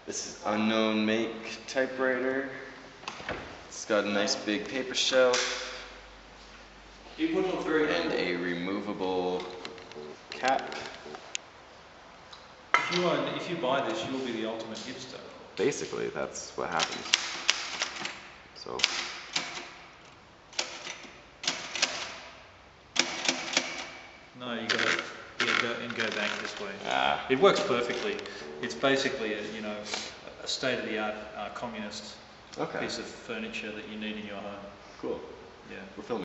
This is unknown make typewriter. It's got a nice big paper shelf It would look very and a removable cap. If you buy this, you'll be the ultimate hipster. Basically, that's what happens. So. No, you got to go back this way. Ah. It works perfectly. It's basically a state-of-the-art communist piece of furniture that you need in your home. Cool. Yeah. We're filming.